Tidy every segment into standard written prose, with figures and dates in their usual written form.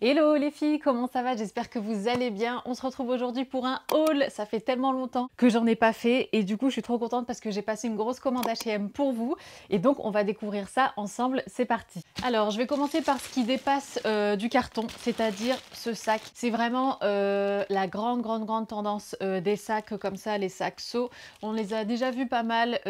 Hello les filles, comment ça va? J'espère que vous allez bien. On se retrouve aujourd'hui pour un haul. Ça fait tellement longtemps que j'en ai pas fait et du coup je suis trop contente parce que j'ai passé une grosse commande H&M pour vous et donc on va découvrir ça ensemble. C'est parti. Alors je vais commencer par ce qui dépasse du carton, c'est-à-dire ce sac. C'est vraiment la grande tendance des sacs comme ça, les sacs seaux. On les a déjà vus pas mal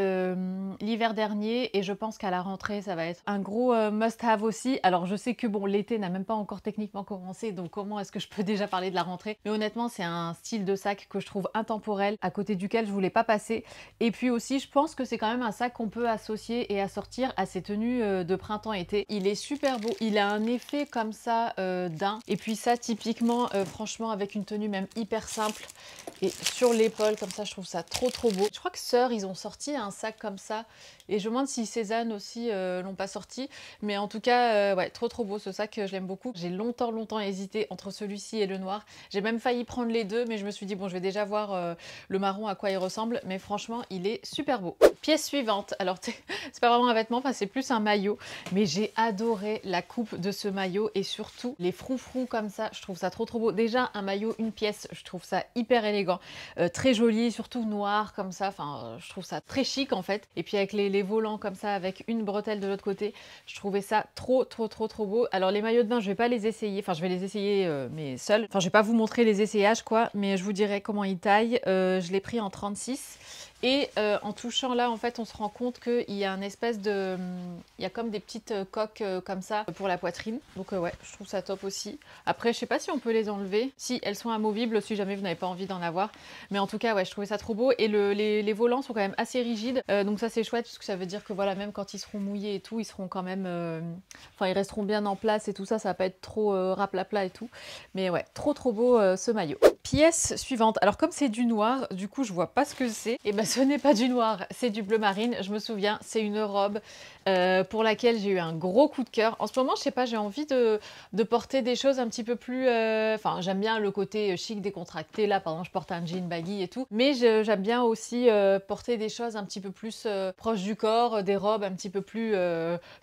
l'hiver dernier et je pense qu'à la rentrée ça va être un gros must-have aussi. Alors je sais que bon, l'été n'a même pas encore techniquement commencé, donc comment est-ce que je peux déjà parler de la rentrée? Mais honnêtement c'est un style de sac que je trouve intemporel, à côté duquel je voulais pas passer. Et puis aussi je pense que c'est quand même un sac qu'on peut associer et assortir à ces tenues de printemps-été. Il est super beau, il a un effet comme ça daim. Et puis ça typiquement franchement avec une tenue même hyper simple et sur l'épaule comme ça, je trouve ça trop beau. Je crois que Sœur ils ont sorti un sac comme ça et je me demande si Cézanne aussi l'ont pas sorti, mais en tout cas ouais, trop beau ce sac, je l'aime beaucoup. J'ai longtemps hésité entre celui-ci et le noir. J'ai même failli prendre les deux, mais je me suis dit bon, je vais déjà voir le marron à quoi il ressemble, mais franchement il est super beau. Pièce suivante, alors c'est pas vraiment un vêtement, enfin c'est plus un maillot, mais j'ai adoré la coupe de ce maillot et surtout les froufrous comme ça, je trouve ça trop beau. Déjà un maillot, une pièce, je trouve ça hyper élégant, très joli, surtout noir comme ça, enfin je trouve ça très chic en fait. Et puis avec les volants comme ça, avec une bretelle de l'autre côté, je trouvais ça trop beau. Alors les maillots de bain, je vais pas les essayer, enfin je vais les essayer mais seuls. Enfin je vais pas vous montrer les essayages quoi, mais je vous dirai comment ils taillent. Je l'ai pris en 36. Et en touchant là, en fait, on se rend compte qu'il y a un espèce de... Il y a comme des petites coques comme ça pour la poitrine. Donc ouais, je trouve ça top aussi. Après, je sais pas si on peut les enlever. Si, elles sont amovibles si jamais vous n'avez pas envie d'en avoir. Mais en tout cas, ouais, je trouvais ça trop beau. Et les volants sont quand même assez rigides. Donc ça, c'est chouette parce que ça veut dire que voilà, même quand ils seront mouillés et tout, ils seront quand même... Enfin, ils resteront bien en place et tout ça. Ça va pas être trop raplapla et tout. Mais ouais, trop beau ce maillot. Pièce suivante. Alors comme c'est du noir, du coup je vois pas ce que c'est. Et ben ce n'est pas du noir, c'est du bleu marine. Je me souviens, c'est une robe pour laquelle j'ai eu un gros coup de cœur. En ce moment, je sais pas, j'ai envie de porter des choses un petit peu plus... Enfin, j'aime bien le côté chic décontracté. Là, par exemple, je porte un jean baggy et tout. Mais j'aime bien aussi porter des choses un petit peu plus proches du corps, des robes un petit peu plus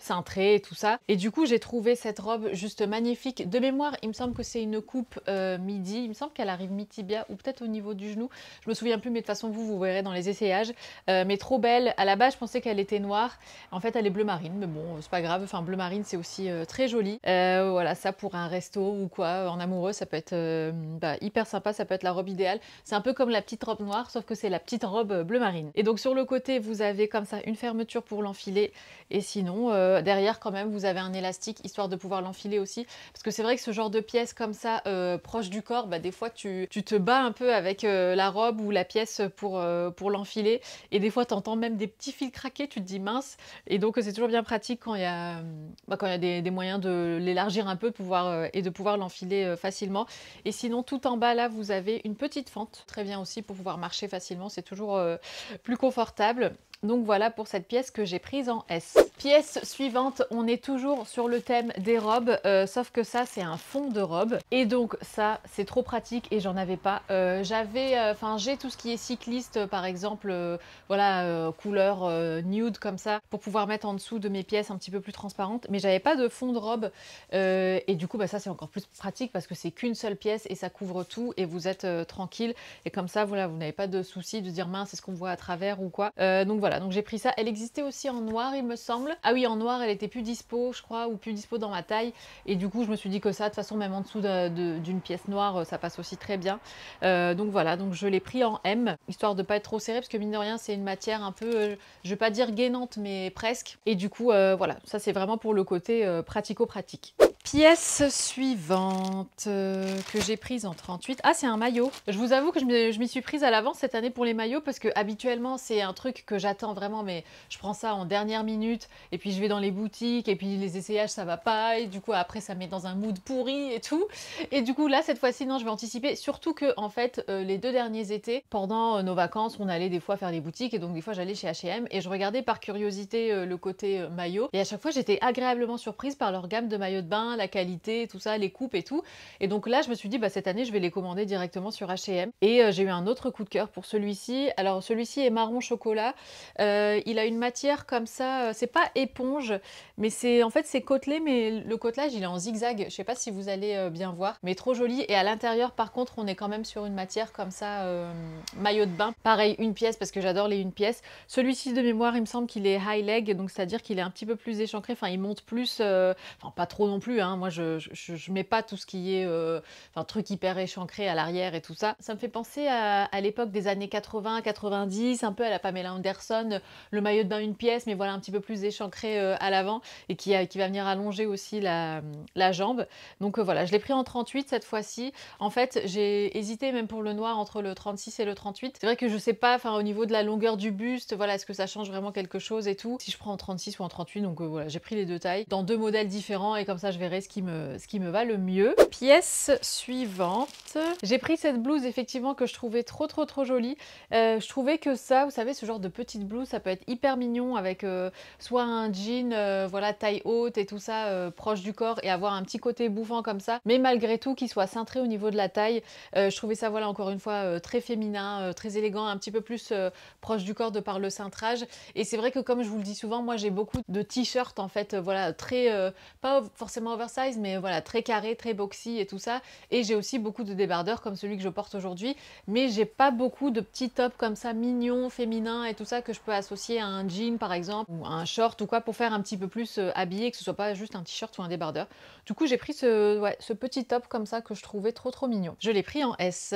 cintrées et tout ça. Et du coup, j'ai trouvé cette robe juste magnifique. De mémoire, il me semble que c'est une coupe midi. Il me semble qu'elle arrive mi-tibia ou peut-être au niveau du genou. Je me souviens plus, mais de toute façon, vous verrez dans les essayages. Mais trop belle. À la base, je pensais qu'elle était noire. En fait, elle est bleu marine, mais bon, c'est pas grave. Enfin, bleu marine, c'est aussi très joli. Voilà, ça pour un resto ou quoi, en amoureux, ça peut être hyper sympa. Ça peut être la robe idéale. C'est un peu comme la petite robe noire, sauf que c'est la petite robe bleu marine. Et donc, sur le côté, vous avez comme ça une fermeture pour l'enfiler. Et sinon, derrière, quand même, vous avez un élastique, histoire de pouvoir l'enfiler aussi. Parce que c'est vrai que ce genre de pièce comme ça, proche du corps, des fois, tu te bats un peu avec la robe ou la pièce pour l'enfiler. Et des fois, tu entends même des petits fils craquer, tu te dis mince. Et donc, c'est toujours bien pratique quand il y a, des moyens de l'élargir un peu et de pouvoir l'enfiler facilement. Et sinon, tout en bas, là, vous avez une petite fente. Très bien aussi pour pouvoir marcher facilement. C'est toujours plus confortable. Donc voilà pour cette pièce que j'ai prise en S. Pièce suivante, on est toujours sur le thème des robes, sauf que ça c'est un fond de robe. Et donc ça c'est trop pratique et j'en avais pas. J'ai tout ce qui est cycliste par exemple, couleur nude comme ça, pour pouvoir mettre en dessous de mes pièces un petit peu plus transparentes. Mais j'avais pas de fond de robe et du coup ça c'est encore plus pratique parce que c'est qu'une seule pièce et ça couvre tout et vous êtes tranquille. Et comme ça voilà, vous n'avez pas de souci de dire mince, est-ce qu'on me voit à travers ou quoi. Donc voilà. Donc j'ai pris ça. Elle existait aussi en noir, il me semble. Ah oui, en noir, elle était plus dispo, je crois, ou plus dispo dans ma taille. Et du coup, je me suis dit que ça, de toute façon, même en dessous d'une pièce noire, ça passe aussi très bien. Donc voilà, donc je l'ai pris en M, histoire de pas être trop serré, parce que mine de rien, c'est une matière un peu, je vais pas dire gainante, mais presque. Et du coup, voilà, ça c'est vraiment pour le côté pratico-pratique. Pièce suivante que j'ai prise en 38. Ah, c'est un maillot. Je vous avoue que je m'y suis prise à l'avance cette année pour les maillots parce que habituellement c'est un truc que j'attends vraiment, mais je prends ça en dernière minute et puis je vais dans les boutiques et puis les essayages ça va pas et du coup après ça met dans un mood pourri et tout. Et du coup là cette fois-ci non, je vais anticiper. Surtout que en fait les 2 derniers étés pendant nos vacances on allait des fois faire les boutiques et donc des fois j'allais chez H&M et je regardais par curiosité le côté maillot et à chaque fois j'étais agréablement surprise par leur gamme de maillots de bain bien, la qualité, tout ça, les coupes et tout. Et donc là, je me suis dit, bah, cette année, je vais les commander directement sur H&M. Et j'ai eu un autre coup de cœur pour celui-ci. Alors, celui-ci est marron chocolat. Il a une matière comme ça, c'est pas éponge, mais c'est en fait c'est côtelé, mais le côtelage il est en zigzag. Je sais pas si vous allez bien voir, mais trop joli. Et à l'intérieur, par contre, on est quand même sur une matière comme ça, maillot de bain. Pareil, une pièce parce que j'adore les une pièce. Celui-ci de mémoire, il me semble qu'il est high leg, donc c'est-à-dire qu'il est un petit peu plus échancré. Enfin, il monte plus, enfin pas trop non plus. Hein. Moi, je mets pas tout ce qui est, enfin truc hyper échancré à l'arrière et tout ça. Ça me fait penser à l'époque des années 80, 90, un peu à la Pamela Anderson, le maillot de bain une pièce, mais voilà un petit peu plus échancré à l'avant et qui va venir allonger aussi la jambe. Donc voilà, je l'ai pris en 38 cette fois-ci. En fait, j'ai hésité même pour le noir entre le 36 et le 38. C'est vrai que je sais pas, enfin au niveau de la longueur du buste, voilà, est-ce que ça change vraiment quelque chose et tout. Si je prends en 36 ou en 38, donc voilà, j'ai pris les deux tailles dans deux modèles différents et comme ça je verrai ce qui me va le mieux. Pièce suivante. J'ai pris cette blouse effectivement que je trouvais trop jolie. Je trouvais que ça, vous savez, ce genre de petite blouse, ça peut être hyper mignon avec soit un jean, voilà, taille haute et tout ça, proche du corps et avoir un petit côté bouffant comme ça, mais malgré tout qu'il soit cintré au niveau de la taille. Je trouvais ça, voilà, encore une fois, très féminin, très élégant, un petit peu plus proche du corps de par le cintrage. Et c'est vrai que comme je vous le dis souvent, moi j'ai beaucoup de t-shirts en fait, voilà, très, pas forcément oversize, mais voilà, très carré, très boxy et tout ça. Et j'ai aussi beaucoup de débardeurs comme celui que je porte aujourd'hui, mais j'ai pas beaucoup de petits tops comme ça mignons, féminins et tout ça que je peux associer à un jean par exemple ou à un short ou quoi pour faire un petit peu plus habillé, que ce soit pas juste un t-shirt ou un débardeur. Du coup j'ai pris ce petit top comme ça que je trouvais trop mignon. Je l'ai pris en S.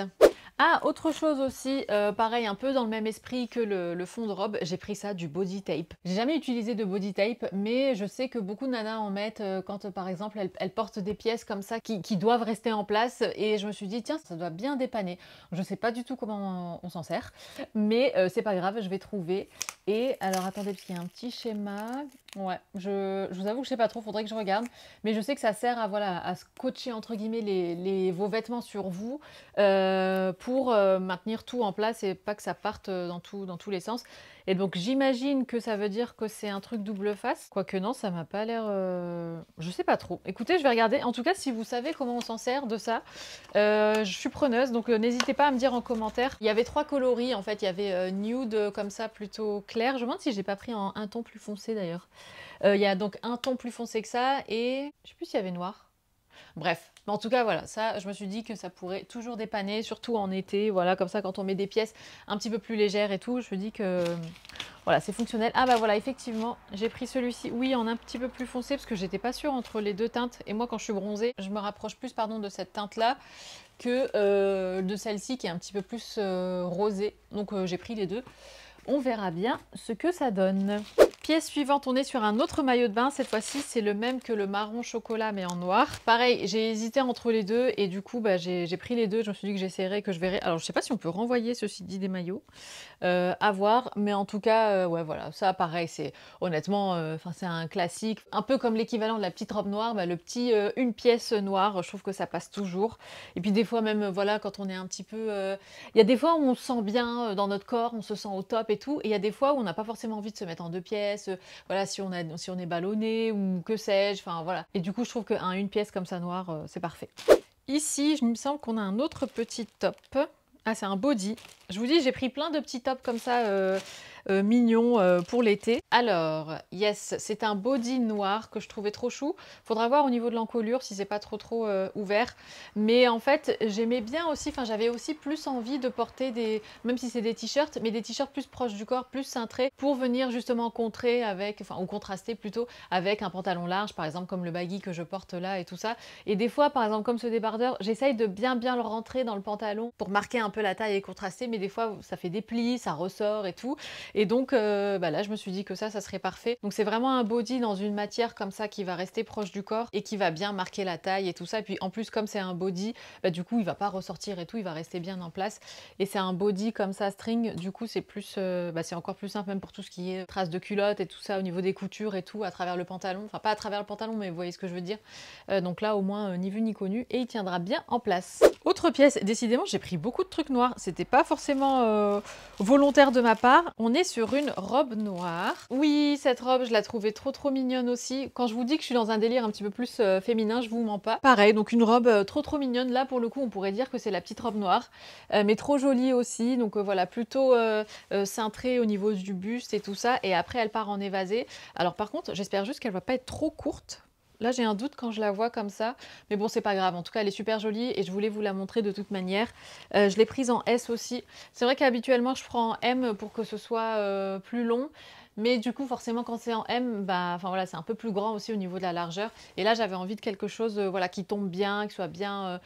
Ah, autre chose aussi, pareil, un peu dans le même esprit que le fond de robe, j'ai pris ça du body tape. J'ai jamais utilisé de body tape, mais je sais que beaucoup de nanas en mettent quand, par exemple, elles portent des pièces comme ça qui doivent rester en place. Et je me suis dit, tiens, ça doit bien dépanner. Je sais pas du tout comment on s'en sert, mais c'est pas grave, je vais trouver. Et alors, attendez, parce qu'il y a un petit schéma. Ouais, je vous avoue que je sais pas trop, faudrait que je regarde. Mais je sais que ça sert à, voilà, à scotcher, entre guillemets, vos vêtements sur vous. Pour maintenir tout en place et pas que ça parte dans tous les sens. Et donc j'imagine que ça veut dire que c'est un truc double face. Quoique non, ça m'a pas l'air... Je sais pas trop. Écoutez, je vais regarder. En tout cas, si vous savez comment on s'en sert de ça, je suis preneuse. Donc n'hésitez pas à me dire en commentaire. Il y avait 3 coloris en fait. Il y avait nude comme ça plutôt clair. Je me demande si j'ai pas pris en un ton plus foncé d'ailleurs. Il y a donc un ton plus foncé que ça et... Je sais plus s'il y avait noir. Bref, mais en tout cas voilà, ça je me suis dit que ça pourrait toujours dépanner, surtout en été, voilà, comme ça quand on met des pièces un petit peu plus légères et tout, je me dis que voilà, c'est fonctionnel. Ah bah voilà, effectivement, j'ai pris celui-ci, oui, en un petit peu plus foncé parce que j'étais pas sûre entre les deux teintes et moi quand je suis bronzée, je me rapproche plus pardon de cette teinte là que de celle-ci qui est un petit peu plus rosée, donc j'ai pris les deux. On verra bien ce que ça donne. Pièce suivante, on est sur un autre maillot de bain. Cette fois-ci, c'est le même que le marron chocolat, mais en noir. Pareil, j'ai hésité entre les deux et du coup, bah, j'ai pris les deux. Je me suis dit que j'essaierais, que je verrais. Alors, je sais pas si on peut renvoyer ceci dit des maillots. À voir, mais en tout cas, ouais, voilà. Ça, pareil, c'est honnêtement, enfin, c'est un classique. Un peu comme l'équivalent de la petite robe noire, bah, le petit une pièce noire, je trouve que ça passe toujours. Et puis des fois même, voilà, quand on est un petit peu... Il y a des fois où on se sent bien dans notre corps, on se sent au top et tout. Et il y a des fois où on n'a pas forcément envie de se mettre en deux pièces. Voilà, si on est ballonné ou que sais-je, enfin voilà. Et du coup, je trouve qu'un une pièce comme ça noir, c'est parfait. Ici, il me semble qu'on a un autre petit top. Ah, c'est un body. Je vous dis, j'ai pris plein de petits tops comme ça, mignons pour l'été. Alors, yes, c'est un body noir que je trouvais trop chou. Faudra voir au niveau de l'encolure si c'est pas trop ouvert. Mais en fait, j'aimais bien aussi, enfin j'avais aussi plus envie de porter des, même si c'est des t-shirts, mais des t-shirts plus proches du corps, plus cintrés, pour venir justement contrer avec, enfin ou contraster plutôt avec un pantalon large, par exemple comme le baggy que je porte là et tout ça. Et des fois, par exemple comme ce débardeur, j'essaye de bien le rentrer dans le pantalon pour marquer un peu la taille et contraster, mais des fois ça fait des plis, ça ressort et tout. Et donc bah là je me suis dit que ça serait parfait. Donc c'est vraiment un body dans une matière comme ça qui va rester proche du corps et qui va bien marquer la taille et tout ça. Et puis en plus comme c'est un body, bah, du coup il va pas ressortir et tout, il va rester bien en place. Et c'est un body comme ça string, du coup c'est plus, bah, c'est encore plus simple même pour tout ce qui est traces de culotte et tout ça au niveau des coutures et tout à travers le pantalon. Enfin pas à travers le pantalon mais vous voyez ce que je veux dire. Donc là au moins ni vu ni connu et il tiendra bien en place. Autre pièce, décidément j'ai pris beaucoup de trucs noirs, c'était pas forcément volontaire de ma part. On est est sur une robe noire. Oui, cette robe, je la trouvais trop mignonne aussi. Quand je vous dis que je suis dans un délire un petit peu plus féminin, je vous mens pas. Pareil, donc une robe trop mignonne. Là, pour le coup, on pourrait dire que c'est la petite robe noire, mais trop jolie aussi. Donc voilà, plutôt cintrée au niveau du buste et tout ça. Et après, elle part en évasé. Alors par contre, j'espère juste qu'elle va pas être trop courte. Là, j'ai un doute quand je la vois comme ça, mais bon, c'est pas grave. En tout cas, elle est super jolie et je voulais vous la montrer de toute manière. Je l'ai prise en S aussi. C'est vrai qu'habituellement, je prends en M pour que ce soit plus long. Mais du coup, forcément, quand c'est en M, bah, enfin voilà, c'est un peu plus grand aussi au niveau de la largeur. Et là, j'avais envie de quelque chose voilà, qui tombe bien, qui soit bien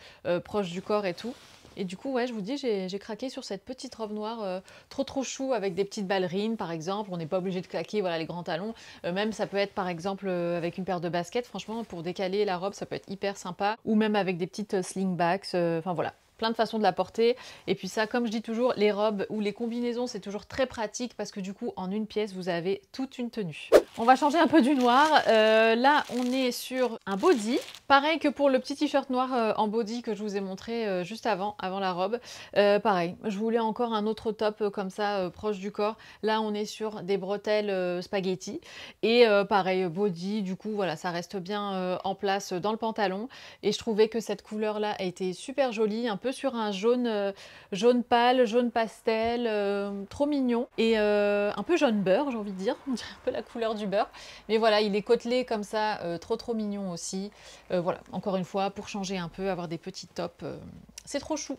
proche du corps et tout. Et du coup, ouais, je vous dis, j'ai craqué sur cette petite robe noire trop chou avec des petites ballerines, par exemple. On n'est pas obligé de claquer voilà, les grands talons. Même, ça peut être, par exemple, avec une paire de baskets. Franchement, pour décaler la robe, ça peut être hyper sympa. Ou même avec des petites slingbacks. Enfin, voilà. Plein de façons de la porter. Et puis ça, comme je dis toujours, les robes ou les combinaisons, c'est toujours très pratique parce que du coup, en une pièce, vous avez toute une tenue. On va changer un peu du noir. Là, on est sur un body. Pareil que pour le petit t-shirt noir en body que je vous ai montré juste avant la robe. Pareil, je voulais encore un autre top comme ça, proche du corps. Là, on est sur des bretelles spaghetti. Et pareil, body, du coup, voilà, ça reste bien en place dans le pantalon. Et je trouvais que cette couleur-là a été super jolie, un peu sur un jaune, jaune pâle, jaune pastel, trop mignon. Et un peu jaune beurre, j'ai envie de dire. On dirait un peu la couleur du beurre. Mais voilà, il est côtelé comme ça, trop mignon aussi. Voilà, encore une fois, pour changer un peu, avoir des petits tops, c'est trop chou.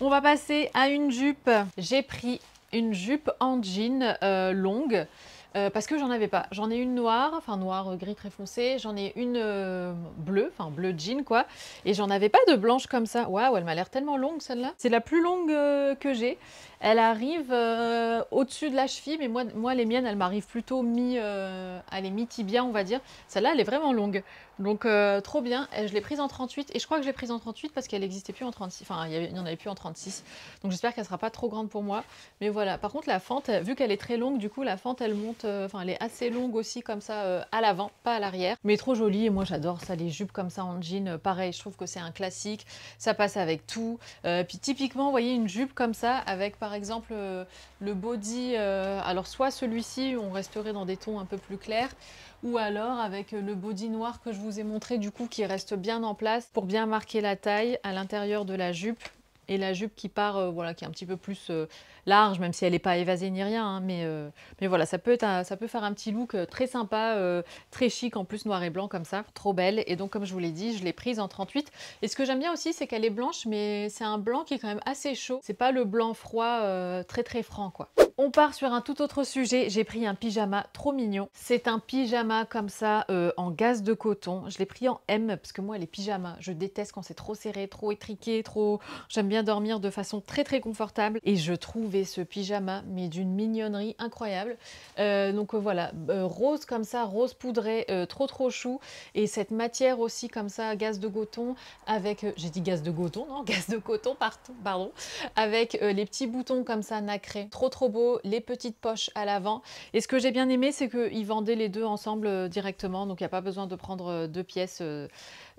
On va passer à une jupe. J'ai pris une jupe en jean longue. Parce que j'en avais pas. J'en ai une noire, enfin noir gris très foncé. J'en ai une bleue, enfin bleu jean quoi. Et j'en avais pas de blanche comme ça. Waouh, elle m'a l'air tellement longue celle-là. C'est la plus longue que j'ai. Elle arrive au-dessus de la cheville, mais moi les miennes, elles m'arrivent plutôt allez, mi-tibia on va dire. Celle-là, elle est vraiment longue. Donc trop bien. Je l'ai prise en 38 et je crois que je l'ai prise en 38 parce qu'elle n'existait plus en 36. Enfin, il n'y en avait plus en 36. Donc j'espère qu'elle sera pas trop grande pour moi. Mais voilà. Par contre, la fente, vu qu'elle est très longue, du coup, la fente, elle monte. Enfin, elle est assez longue aussi comme ça à l'avant, pas à l'arrière. Mais trop jolie. Et moi, j'adore ça, les jupes comme ça en jean. Pareil, je trouve que c'est un classique. Ça passe avec tout. Puis typiquement, vous voyez une jupe comme ça avec par exemple le body. Alors soit celui-ci, on resterait dans des tons un peu plus clairs. Ou alors avec le body noir que je vous ai montré du coup qui reste bien en place pour bien marquer la taille à l'intérieur de la jupe. Et la jupe qui part, voilà, qui est un petit peu plus large, même si elle n'est pas évasée ni rien. Hein, mais voilà, ça peut faire un petit look très sympa, très chic, en plus noir et blanc comme ça. Trop belle. Et donc, comme je vous l'ai dit, je l'ai prise en 38. Et ce que j'aime bien aussi, c'est qu'elle est blanche, mais c'est un blanc qui est quand même assez chaud. C'est pas le blanc froid très franc, quoi. On part sur un tout autre sujet. J'ai pris un pyjama trop mignon. C'est un pyjama comme ça en gaze de coton. Je l'ai pris en M parce que moi les pyjamas, je déteste quand c'est trop serré, trop étriqué, trop... J'aime bien dormir de façon très confortable. Et je trouvais ce pyjama mais d'une mignonnerie incroyable. Donc voilà, rose comme ça, rose poudré, trop chou. Et cette matière aussi comme ça, gaze de coton avec... j'ai dit gaze de coton, non, gaze de coton, pardon. Avec les petits boutons comme ça nacrés. Trop beau. Les petites poches à l'avant. Et ce que j'ai bien aimé, c'est qu'ils vendaient les deux ensemble directement. Donc, il n'y a pas besoin de prendre deux pièces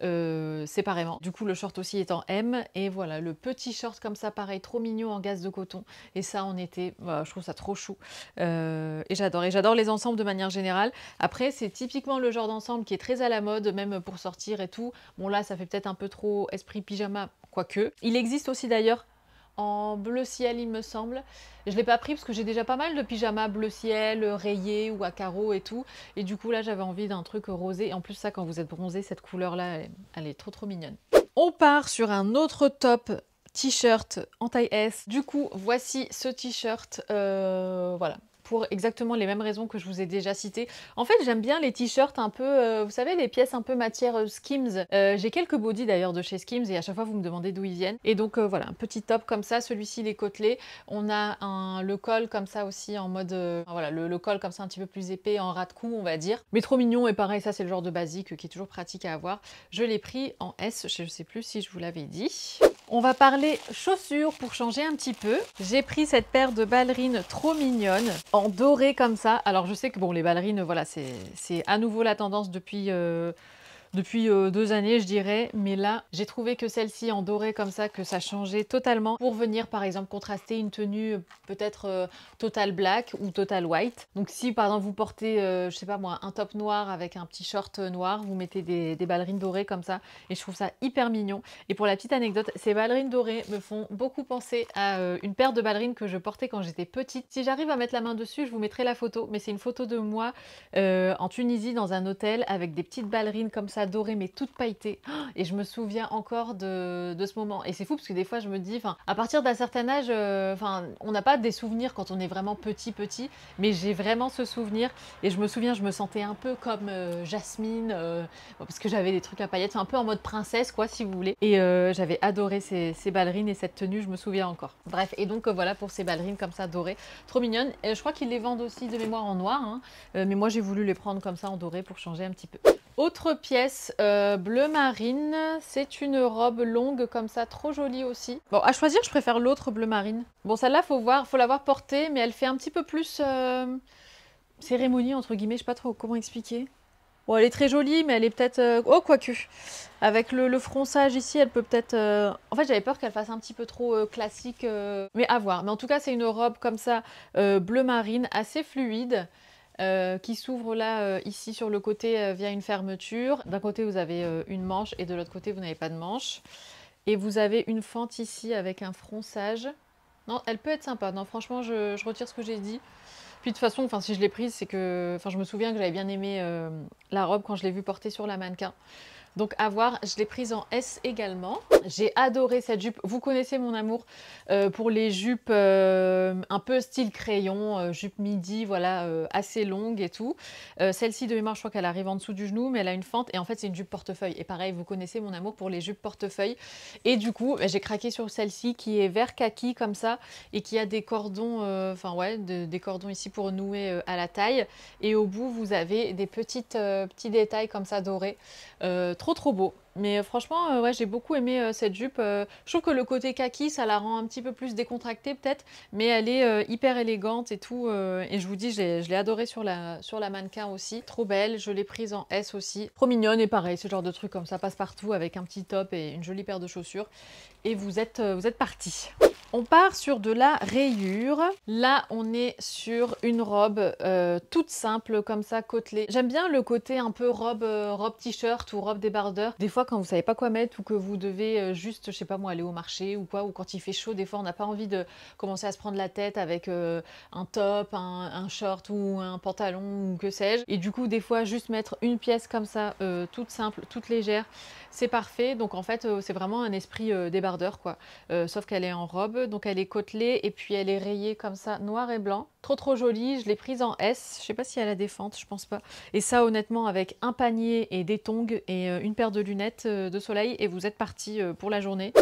séparément. Du coup, le short aussi est en M. Et voilà, le petit short comme ça, pareil, trop mignon en gaze de coton. Et ça, en été, voilà, je trouve ça trop chou. Et j'adore. Et j'adore les ensembles de manière générale. Après, c'est typiquement le genre d'ensemble qui est très à la mode, même pour sortir et tout. Bon, là, ça fait peut-être un peu trop esprit pyjama, quoique. Il existe aussi d'ailleurs en bleu ciel, il me semble. Je ne l'ai pas pris parce que j'ai déjà pas mal de pyjamas bleu ciel, rayés ou à carreaux et tout. Et du coup, là, j'avais envie d'un truc rosé. Et en plus, ça, quand vous êtes bronzé, cette couleur-là, elle est trop mignonne. On part sur un autre top t-shirt en taille S. Du coup, voici ce t-shirt. Voilà. Pour exactement les mêmes raisons que je vous ai déjà citées. En fait, j'aime bien les t-shirts un peu, vous savez, les pièces un peu matière Skims. J'ai quelques bodys d'ailleurs de chez Skims et à chaque fois vous me demandez d'où ils viennent. Et donc voilà, un petit top comme ça, celui-ci il est côtelé. On a le col comme ça aussi en mode, voilà, le col comme ça un petit peu plus épais, en ras de cou on va dire. Mais trop mignon et pareil, ça c'est le genre de basique qui est toujours pratique à avoir. Je l'ai pris en S, je ne sais plus si je vous l'avais dit. On va parler chaussures pour changer un petit peu. J'ai pris cette paire de ballerines trop mignonnes, en doré comme ça. Alors je sais que bon, les ballerines, voilà, c'est à nouveau la tendance depuis depuis 2 années je dirais, mais là j'ai trouvé que celle-ci en doré comme ça, que ça changeait totalement pour venir par exemple contraster une tenue peut-être total black ou total white. Donc si par exemple vous portez je sais pas moi un top noir avec un petit short noir, vous mettez des ballerines dorées comme ça et je trouve ça hyper mignon. Et pour la petite anecdote, ces ballerines dorées me font beaucoup penser à une paire de ballerines que je portais quand j'étais petite. Si j'arrive à mettre la main dessus, je vous mettrai la photo, mais c'est une photo de moi en Tunisie dans un hôtel avec des petites ballerines comme ça dorées mais toutes pailletées. Et je me souviens encore de ce moment. Et c'est fou parce que des fois je me dis, à partir d'un certain âge, on n'a pas des souvenirs quand on est vraiment petit, mais j'ai vraiment ce souvenir. Et je me souviens, je me sentais un peu comme Jasmine, parce que j'avais des trucs à paillettes, un peu en mode princesse quoi si vous voulez. Et j'avais adoré ces ballerines et cette tenue, je me souviens encore. Bref, et donc voilà pour ces ballerines comme ça dorées, trop mignonnes. Et je crois qu'ils les vendent aussi de mémoire en noir, hein. Mais moi j'ai voulu les prendre comme ça en doré pour changer un petit peu. Autre pièce, bleu marine, c'est une robe longue comme ça, trop jolie aussi. Bon, à choisir, je préfère l'autre bleu marine. Bon, celle-là, faut l'avoir portée, mais elle fait un petit peu plus cérémonie, entre guillemets, je sais pas trop comment expliquer. Bon, elle est très jolie, mais elle est peut-être... Oh, quoique. Avec le fronçage ici, elle peut peut-être... En fait, j'avais peur qu'elle fasse un petit peu trop classique, mais à voir. Mais en tout cas, c'est une robe comme ça, bleu marine, assez fluide. Qui s'ouvre là, ici sur le côté via une fermeture. D'un côté vous avez une manche et de l'autre côté vous n'avez pas de manche. Et vous avez une fente ici avec un fronçage. Non, elle peut être sympa. Non, franchement, je retire ce que j'ai dit. Puis de toute façon, si je l'ai prise, c'est que... je me souviens que j'avais bien aimé la robe quand je l'ai vue porter sur la mannequin. Donc à voir, je l'ai prise en S également. J'ai adoré cette jupe. Vous connaissez mon amour pour les jupes un peu style crayon, jupe midi, voilà, assez longue et tout. Celle-ci de mémoire, je crois qu'elle arrive en dessous du genou, mais elle a une fente et en fait c'est une jupe portefeuille. Et pareil, vous connaissez mon amour pour les jupes portefeuille. Et du coup, j'ai craqué sur celle-ci qui est vert kaki comme ça et qui a des cordons, des cordons ici pour nouer à la taille. Et au bout, vous avez des petits détails comme ça dorés. Trop beau. Mais franchement, ouais, j'ai beaucoup aimé cette jupe. Je trouve que le côté kaki, ça la rend un petit peu plus décontractée peut-être, mais elle est hyper élégante et tout. Et je vous dis, je l'ai adorée sur la mannequin aussi. Trop belle, je l'ai prise en S aussi. Trop mignonne et pareil, ce genre de truc comme ça passe partout avec un petit top et une jolie paire de chaussures. Et vous êtes partis. On part sur de la rayure. Là, on est sur une robe toute simple comme ça, côtelée. J'aime bien le côté un peu robe t-shirt ou robe débardeur. Des fois, quand vous savez pas quoi mettre ou que vous devez juste, je sais pas moi, aller au marché ou quoi, ou quand il fait chaud, des fois, on n'a pas envie de commencer à se prendre la tête avec un top, un short ou un pantalon ou que sais-je. Et du coup, des fois, juste mettre une pièce comme ça, toute simple, toute légère, c'est parfait. Donc en fait, c'est vraiment un esprit débardeur, quoi. Sauf qu'elle est en robe. Donc elle est côtelée et puis elle est rayée comme ça, noir et blanc. Trop jolie, je l'ai prise en S. Je sais pas si elle a des fentes, je pense pas. Et ça honnêtement avec un panier et des tongs et une paire de lunettes de soleil et vous êtes parti pour la journée.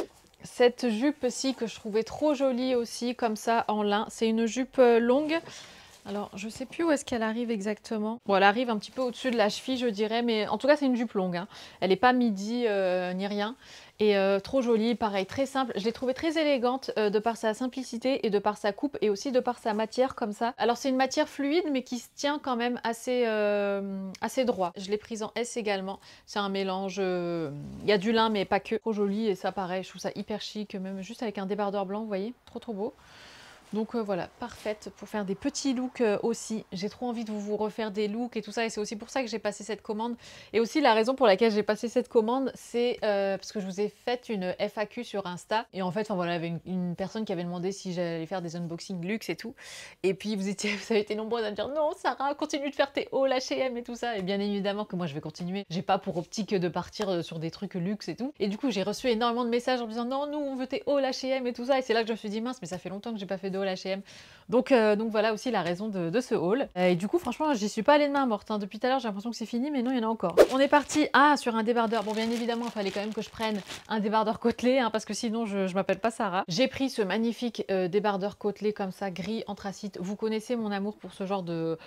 Cette jupe-ci que je trouvais trop jolie aussi, comme ça en lin. C'est une jupe longue. Alors, je sais plus où est-ce qu'elle arrive exactement. Bon, elle arrive un petit peu au-dessus de la cheville, je dirais, mais en tout cas, c'est une jupe longue, hein. Elle n'est pas midi ni rien. Et trop jolie, pareil, très simple. Je l'ai trouvée très élégante de par sa simplicité et de par sa coupe et aussi de par sa matière comme ça. Alors, c'est une matière fluide, mais qui se tient quand même assez droit. Je l'ai prise en S également. C'est un mélange... Il y a du lin, mais pas que. Trop jolie et ça, pareil, je trouve ça hyper chic, même juste avec un débardeur blanc, vous voyez. Trop beau. Donc voilà, parfaite pour faire des petits looks aussi. J'ai trop envie de vous refaire des looks et tout ça. Et c'est aussi pour ça que j'ai passé cette commande. Et aussi la raison pour laquelle j'ai passé cette commande, c'est parce que je vous ai fait une FAQ sur Insta. Et en fait, voilà, il y avait une personne qui avait demandé si j'allais faire des unboxings luxe et tout. Et puis vous avez été nombreux à me dire non Sarah, continue de faire tes hauls H&M et tout ça. Et bien évidemment que moi je vais continuer. J'ai pas pour optique de partir sur des trucs luxe et tout. Et du coup j'ai reçu énormément de messages en me disant non, nous on veut tes hauls H&M et tout ça. Et c'est là que je me suis dit mince, mais ça fait longtemps que j'ai pas fait de haul H&M. Donc voilà aussi la raison de ce haul. Et du coup franchement j'y suis pas allée de main morte, hein. Depuis tout à l'heure j'ai l'impression que c'est fini, mais non, il y en a encore. On est parti sur un débardeur. Bon, bien évidemment il fallait quand même que je prenne un débardeur côtelé, hein, parce que sinon je m'appelle pas Sarah. J'ai pris ce magnifique débardeur côtelé comme ça, gris anthracite. Vous connaissez mon amour pour ce genre de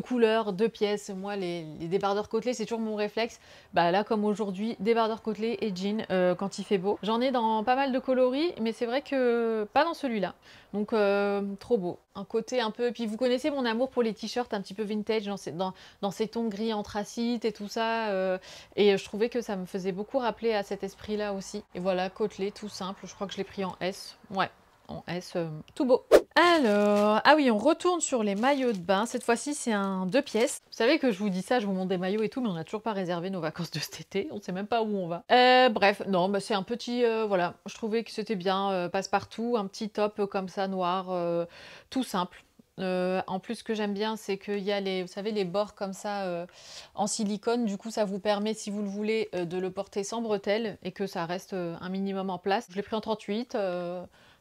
couleurs, de pièces. Moi les débardeurs côtelés c'est toujours mon réflexe. Bah là comme aujourd'hui, débardeur côtelé et jean quand il fait beau. J'en ai dans pas mal de coloris, mais c'est vrai que pas dans celui-là. Donc trop beau. Un côté un peu... Puis vous connaissez mon amour pour les t-shirts un petit peu vintage, dans ces tons gris anthracite et tout ça. Et je trouvais que ça me faisait beaucoup rappeler à cet esprit-là aussi. Et voilà, côtelé, tout simple. Je crois que je l'ai pris en S. Ouais, en S, tout beau. Alors, ah oui, on retourne sur les maillots de bain. Cette fois-ci, c'est un 2 pièces. Vous savez que je vous dis ça, je vous montre des maillots et tout, mais on n'a toujours pas réservé nos vacances de cet été. On ne sait même pas où on va. Bref, non, bah, c'est un petit... voilà, je trouvais que c'était bien, passe-partout. Un petit top comme ça, noir, tout simple. En plus, ce que j'aime bien, c'est qu'il y a les, vous savez, les bords comme ça en silicone. Du coup, ça vous permet, si vous le voulez, de le porter sans bretelles et que ça reste un minimum en place. Je l'ai pris en 38.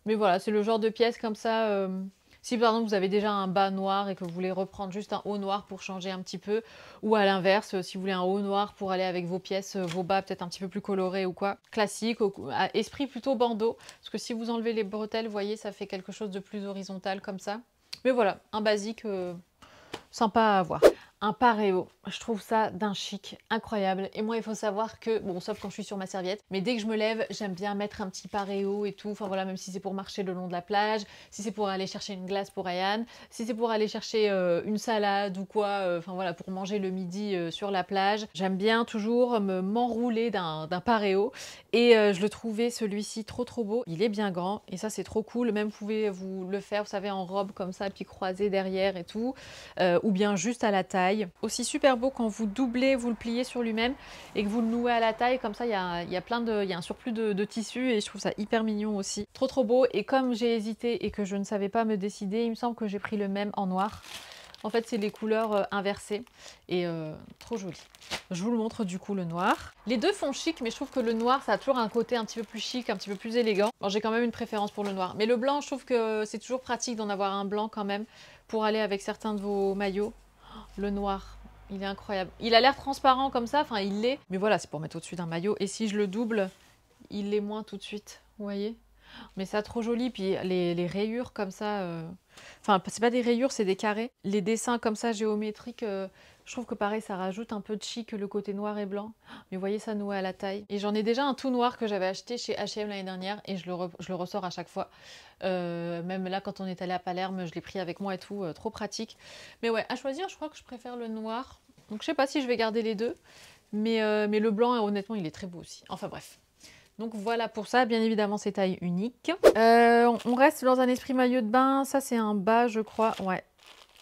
Mais voilà, c'est le genre de pièce comme ça. Si par exemple vous avez déjà un bas noir et que vous voulez reprendre juste un haut noir pour changer un petit peu, ou à l'inverse, si vous voulez un haut noir pour aller avec vos pièces, vos bas peut-être un petit peu plus colorés ou quoi, classique, à esprit plutôt bandeau, parce que si vous enlevez les bretelles, vous voyez, ça fait quelque chose de plus horizontal comme ça. Mais voilà, un basique sympa à avoir. Un paréo, je trouve ça d'un chic incroyable. Et moi, il faut savoir que, bon, sauf quand je suis sur ma serviette, mais dès que je me lève, j'aime bien mettre un petit paréo et tout. Enfin voilà, même si c'est pour marcher le long de la plage, si c'est pour aller chercher une glace pour Ryan, si c'est pour aller chercher une salade ou quoi, enfin voilà, pour manger le midi sur la plage. J'aime bien toujours m'enrouler d'un paréo. Et je le trouvais celui-ci trop beau. Il est bien grand et ça, c'est trop cool. Même vous pouvez vous le faire, vous savez, en robe comme ça, puis croisé derrière et tout. Ou bien juste à la taille. Aussi super beau quand vous doublez, vous le pliez sur lui-même et que vous le nouez à la taille, comme ça il y a plein de, il y a un surplus de tissu et je trouve ça hyper mignon aussi. Trop beau. Et comme j'ai hésité et que je ne savais pas me décider, il me semble que j'ai pris le même en noir. En fait, c'est les couleurs inversées et trop joli. Je vous le montre du coup le noir. Les deux font chic, mais je trouve que le noir, ça a toujours un côté un petit peu plus chic, un petit peu plus élégant. Bon, j'ai quand même une préférence pour le noir. Mais le blanc, je trouve que c'est toujours pratique d'en avoir un blanc quand même pour aller avec certains de vos maillots. Le noir, il est incroyable. Il a l'air transparent comme ça, enfin il l'est. Mais voilà, c'est pour mettre au-dessus d'un maillot. Et si je le double, il l'est moins tout de suite, vous voyez. Mais ça trop joli. Puis les rayures comme ça, enfin c'est pas des rayures, c'est des carrés. Les dessins comme ça géométriques, je trouve que pareil, ça rajoute un peu de chic le côté noir et blanc. Mais vous voyez, ça noué à la taille. Et j'en ai déjà un tout noir que j'avais acheté chez H&M l'année dernière et je le ressors à chaque fois. Même là, quand on est allé à Palerme, je l'ai pris avec moi et tout, trop pratique. Mais ouais, à choisir, je crois que je préfère le noir. Donc je sais pas si je vais garder les deux. Mais le blanc, honnêtement, il est très beau aussi. Enfin bref. Donc voilà pour ça, bien évidemment c'est taille unique. On reste dans un esprit maillot de bain, ça c'est un bas je crois, ouais.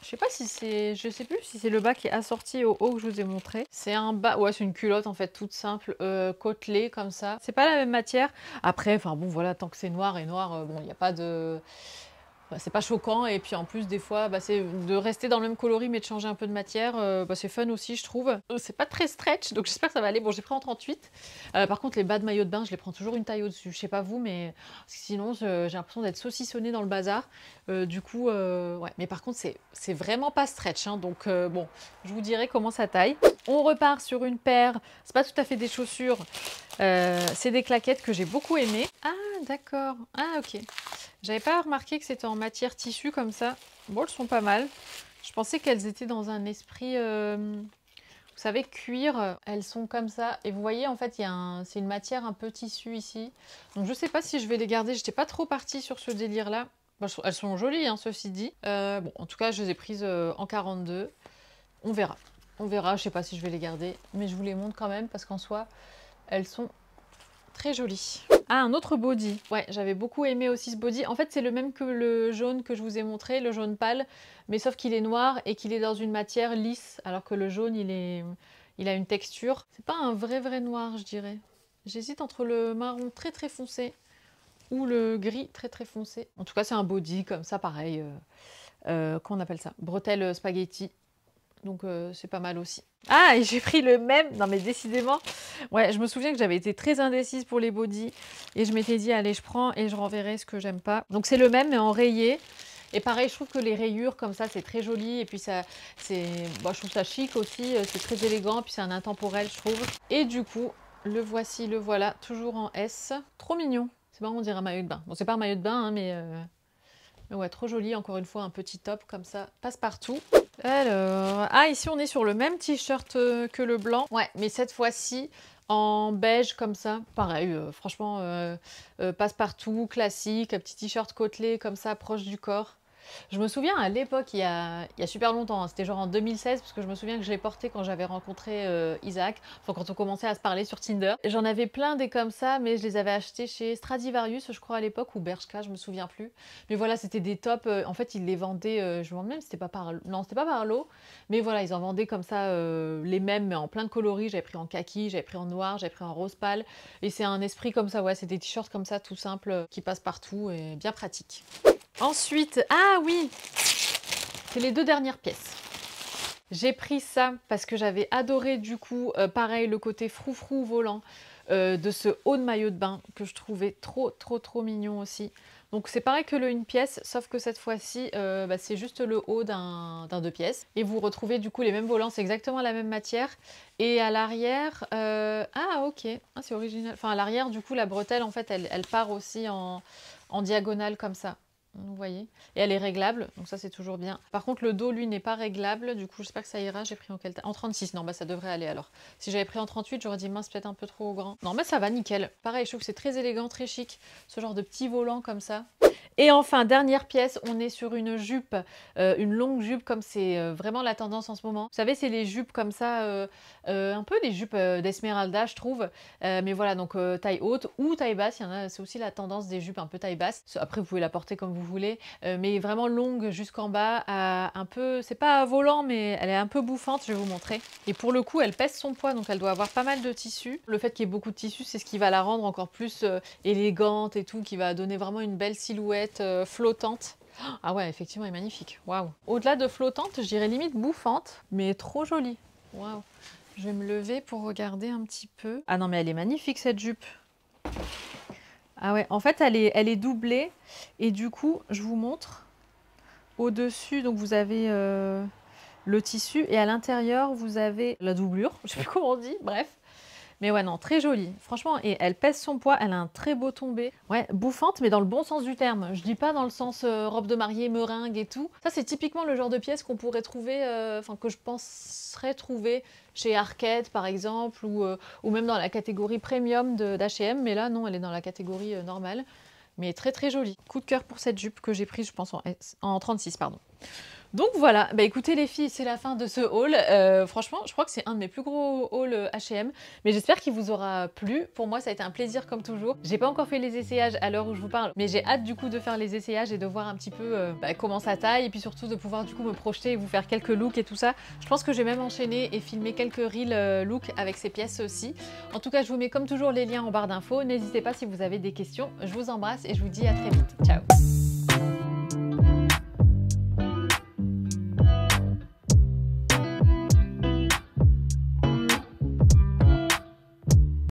Je sais pas si c'est, je sais plus si c'est le bas qui est assorti au haut que je vous ai montré. C'est un bas, ouais c'est une culotte en fait toute simple, côtelée comme ça. C'est pas la même matière. Après, enfin bon voilà, tant que c'est noir et noir, bon il n'y a pas de... Bah, c'est pas choquant et puis en plus des fois bah, c'est de rester dans le même coloris mais de changer un peu de matière, bah, c'est fun aussi je trouve. C'est pas très stretch donc j'espère que ça va aller. Bon j'ai pris en 38. Par contre les bas de maillot de bain je les prends toujours une taille au-dessus. Je sais pas vous mais sinon j'ai l'impression d'être saucissonnée dans le bazar. Du coup ouais, mais par contre c'est vraiment pas stretch hein, donc bon je vous dirai comment ça taille. On repart sur une paire, c'est pas tout à fait des chaussures, c'est des claquettes que j'ai beaucoup aimées. Ah d'accord, ah ok. J'avais pas remarqué que c'était en matière tissu comme ça. Bon, elles sont pas mal. Je pensais qu'elles étaient dans un esprit, vous savez, cuir. Elles sont comme ça. Et vous voyez, en fait, c'est une matière un peu tissu ici. Donc, je sais pas si je vais les garder. J'étais pas trop partie sur ce délire-là. Bon, elles sont jolies, hein, ceci dit. Bon, en tout cas, je les ai prises en 42. On verra. On verra. Je sais pas si je vais les garder. Mais je vous les montre quand même parce qu'en soi, elles sont très jolies. Ah, un autre body. Ouais, j'avais beaucoup aimé aussi ce body. En fait, c'est le même que le jaune que je vous ai montré, le jaune pâle, mais sauf qu'il est noir et qu'il est dans une matière lisse, alors que le jaune, il a une texture. C'est pas un vrai noir, je dirais. J'hésite entre le marron très foncé ou le gris très foncé. En tout cas, c'est un body comme ça, pareil. Qu'on appelle ça? Bretelle spaghetti. Donc c'est pas mal aussi. Ah, et j'ai pris le même. Non mais décidément. Ouais, je me souviens que j'avais été très indécise pour les bodys. Et je m'étais dit, allez, je prends et je renverrai ce que j'aime pas. Donc c'est le même mais en rayé. Et pareil, je trouve que les rayures comme ça, c'est très joli. Et puis ça, bon, je trouve ça chic aussi. C'est très élégant. Puis c'est un intemporel, je trouve. Et du coup, le voici, le voilà. Toujours en S. Trop mignon. C'est marrant, on dirait un maillot de bain. Bon, c'est pas un maillot de bain, hein, mais ouais, trop joli. Encore une fois, un petit top comme ça. Passe partout. Alors, ah ici on est sur le même t-shirt que le blanc. Ouais, mais cette fois-ci en beige comme ça. Pareil, franchement, passe-partout, classique, un petit t-shirt côtelé comme ça, proche du corps. Je me souviens à l'époque, il y a super longtemps, hein, c'était genre en 2016, parce que je me souviens que je l'ai porté quand j'avais rencontré Isaac, enfin quand on commençait à se parler sur Tinder. J'en avais plein des comme ça, mais je les avais achetés chez Stradivarius, je crois à l'époque, ou Bershka, je me souviens plus. Mais voilà, c'était des tops, en fait ils les vendaient, je me demande même, c'était pas par... Non, c'était pas par lot, mais voilà, ils en vendaient comme ça les mêmes, mais en plein de coloris. J'avais pris en kaki, j'avais pris en noir, j'avais pris en rose pâle, et c'est un esprit comme ça, ouais, c'est des t-shirts comme ça, tout simple, qui passent partout, et bien pratique. Ensuite, ah oui, c'est les deux dernières pièces. J'ai pris ça parce que j'avais adoré du coup, pareil, le côté froufrou volant de ce haut de maillot de bain que je trouvais trop mignon aussi. Donc c'est pareil que le une pièce, sauf que cette fois-ci, c'est juste le haut d'un 2 pièces. Et vous retrouvez du coup les mêmes volants, c'est exactement la même matière. Et à l'arrière, ah ok, ah, c'est original. Enfin à l'arrière du coup la bretelle en fait elle part aussi en diagonale comme ça. Vous voyez, et elle est réglable, donc ça c'est toujours bien. Par contre le dos lui n'est pas réglable, du coup j'espère que ça ira. J'ai pris en quelle taille? En 36, non bah ça devrait aller alors. Si j'avais pris en 38 j'aurais dit mince, peut-être un peu trop grand. Non mais ça va nickel, pareil je trouve que c'est très élégant, très chic, ce genre de petit volant comme ça. Et enfin, dernière pièce, on est sur une jupe, une longue jupe comme c'est vraiment la tendance en ce moment. Vous savez, c'est les jupes comme ça, un peu des jupes d'Esmeralda, je trouve. Mais voilà, donc taille haute ou taille basse, il y en a, c'est aussi la tendance des jupes un peu taille basse. Après, vous pouvez la porter comme vous voulez, mais vraiment longue jusqu'en bas, un peu, c'est pas volant, mais elle est un peu bouffante, je vais vous montrer. Et pour le coup, elle pèse son poids, donc elle doit avoir pas mal de tissu. Le fait qu'il y ait beaucoup de tissu, c'est ce qui va la rendre encore plus élégante et tout, qui va donner vraiment une belle silhouette flottante. Ah ouais, effectivement, elle est magnifique. Waouh. Au-delà de flottante, je dirais limite bouffante, mais trop jolie. Waouh. Je vais me lever pour regarder un petit peu. Ah non, mais elle est magnifique cette jupe. Ah ouais, en fait, elle est doublée et du coup, je vous montre. Au-dessus, donc vous avez le tissu et à l'intérieur, vous avez la doublure. Je sais plus comment on dit, bref. Mais ouais, non, très jolie. Franchement, et elle pèse son poids, elle a un très beau tombé. Ouais, bouffante, mais dans le bon sens du terme. Je dis pas dans le sens robe de mariée, meringue et tout. Ça, c'est typiquement le genre de pièce qu'on pourrait trouver, enfin, que je penserais trouver chez Arket, par exemple, ou même dans la catégorie premium d'H&M. Mais là, non, elle est dans la catégorie normale. Mais très jolie. Coup de cœur pour cette jupe que j'ai prise, je pense, en 36, pardon. Donc voilà, bah écoutez les filles, c'est la fin de ce haul. Franchement, je crois que c'est un de mes plus gros hauls H&M, mais j'espère qu'il vous aura plu. Pour moi, ça a été un plaisir comme toujours. J'ai pas encore fait les essayages à l'heure où je vous parle, mais j'ai hâte du coup de faire les essayages et de voir un petit peu comment ça taille, et puis surtout de pouvoir du coup me projeter et vous faire quelques looks et tout ça. Je pense que j'ai même enchaîné et filmé quelques reels looks avec ces pièces aussi. En tout cas, je vous mets comme toujours les liens en barre d'infos. N'hésitez pas si vous avez des questions. Je vous embrasse et je vous dis à très vite. Ciao!